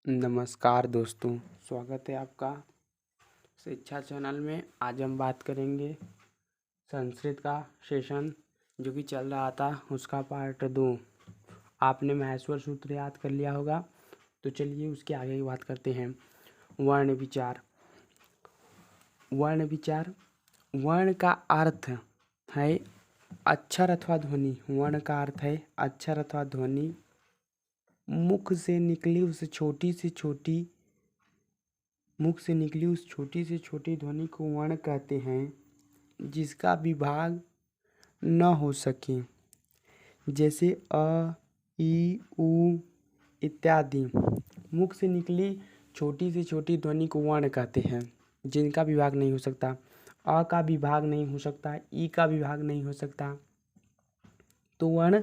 नमस्कार दोस्तों, स्वागत है आपका शिक्षा चैनल में। आज हम बात करेंगे संस्कृत का सेशन जो कि चल रहा था, उसका पार्ट 2। आपने महेश्वर सूत्र याद कर लिया होगा, तो चलिए उसके आगे की बात करते हैं। वर्ण विचार। वर्ण विचार। वर्ण का अर्थ है अक्षर अथवा ध्वनि। वर्ण का अर्थ है अक्षर अथवा ध्वनि। मुख से निकली उस छोटी से छोटी ध्वनि को वर्ण कहते हैं, जिसका विभाग न हो सके, जैसे अ, ई, उ इत्यादि। मुख से निकली छोटी से छोटी ध्वनि को वर्ण कहते हैं, जिनका विभाग नहीं हो सकता। अ का विभाग नहीं हो सकता, ई का विभाग नहीं हो सकता, तो वर्ण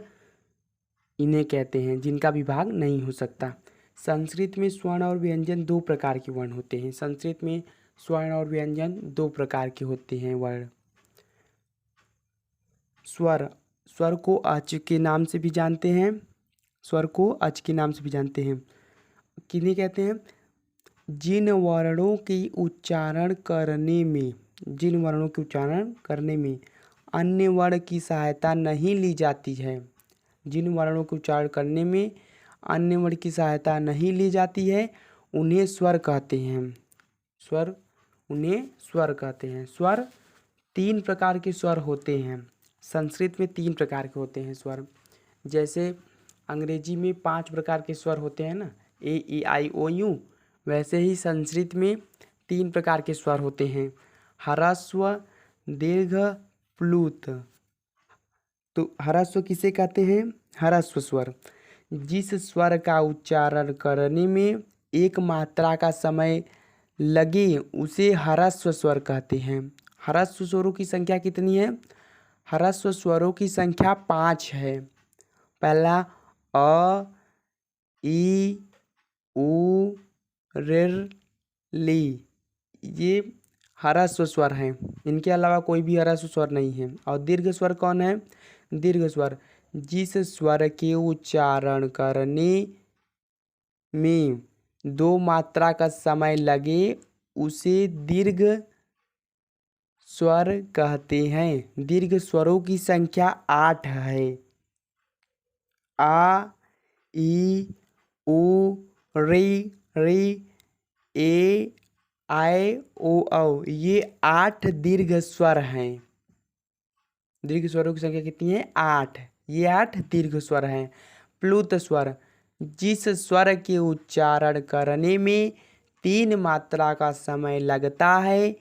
इन्हें कहते हैं जिनका विभाग नहीं हो सकता। संस्कृत में स्वर्ण और व्यंजन दो प्रकार के वर्ण होते हैं। संस्कृत में स्वर्ण और व्यंजन दो प्रकार के होते हैं वर्ण। स्वर को अच के नाम से भी जानते हैं। स्वर को अच के नाम से भी जानते हैं। किन्हें कहते हैं? जिन वर्णों की उच्चारण करने में अन्य वर्ण की सहायता नहीं ली जाती है। जिन वर्णों को उच्चारण करने में अन्य वर्ण की सहायता नहीं ली जाती है, उन्हें स्वर कहते हैं। स्वर कहते हैं। स्वर तीन प्रकार के स्वर होते हैं। संस्कृत में तीन प्रकार के होते हैं स्वर। जैसे अंग्रेजी में 5 प्रकार के स्वर होते हैं ना, ए, ई, आई, ओ, यू, वैसे ही संस्कृत में 3 प्रकार के स्वर होते हैं। ह्रस्व, दीर्घ, प्लुत। तो ह्रस्व किसे कहते हैं? ह्रस्व स्वर। जिस स्वर का उच्चारण करने में एक मात्रा का समय लगे, उसे ह्रस्व स्वर कहते हैं। ह्रस्व स्वरों की संख्या कितनी है? ह्रस्व स्वरों की संख्या 5 है। पहला अ, ई, उ, ऋ, ली, ये ह्रस्व स्वर हैं। इनके अलावा कोई भी ह्रस्व स्वर नहीं है। और दीर्घ स्वर कौन है? दीर्घ स्वर जिस स्वर के उच्चारण करने में 2 मात्रा का समय लगे, उसे दीर्घ स्वर कहते हैं। दीर्घ स्वरों की संख्या 8 है। आ, ई, उ, ऋ, ए, आई, ओ, औ, ये 8 दीर्घ स्वर हैं। दीर्घ स्वरों की संख्या कितनी है? 8। ये 8 दीर्घ स्वर हैं। प्लुत स्वर जिस स्वर के उच्चारण करने में 3 मात्रा का समय लगता है,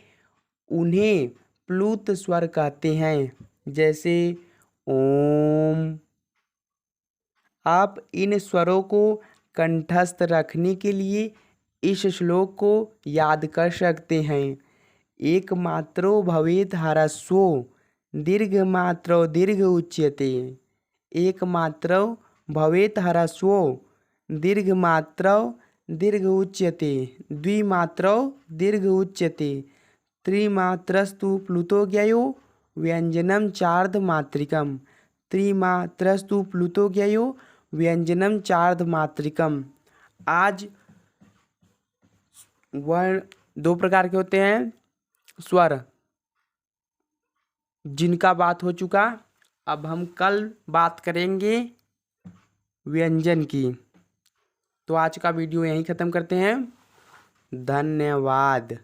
उन्हें प्लुत स्वर कहते हैं। जैसे ओम। आप इन स्वरों को कंठस्थ रखने के लिए इस श्लोक को याद कर सकते हैं। एक मात्रो भवेत् ह्रस्वो दीर्घ मात्रो दीर्घ उच्यते। एक मात्रो भवेत् ह्रस्वो दीर्घ मात्रो दीर्घ उच्यते। द्विमात्रो दीर्घ उच्यते। त्रिमात्रस्तु प्लुतो ज्ञयो व्यंजनम चार्धमात्रिकम। त्रिमात्रस्तु प्लुतो ज्ञयो व्यंजनम चार्धमात्रिकम। आज वर्ण 2 प्रकार के होते हैं स्वर, जिनका बात हो चुका। अब हम कल बात करेंगे व्यंजन की। तो आज का वीडियो यहीं ख़त्म करते हैं। धन्यवाद।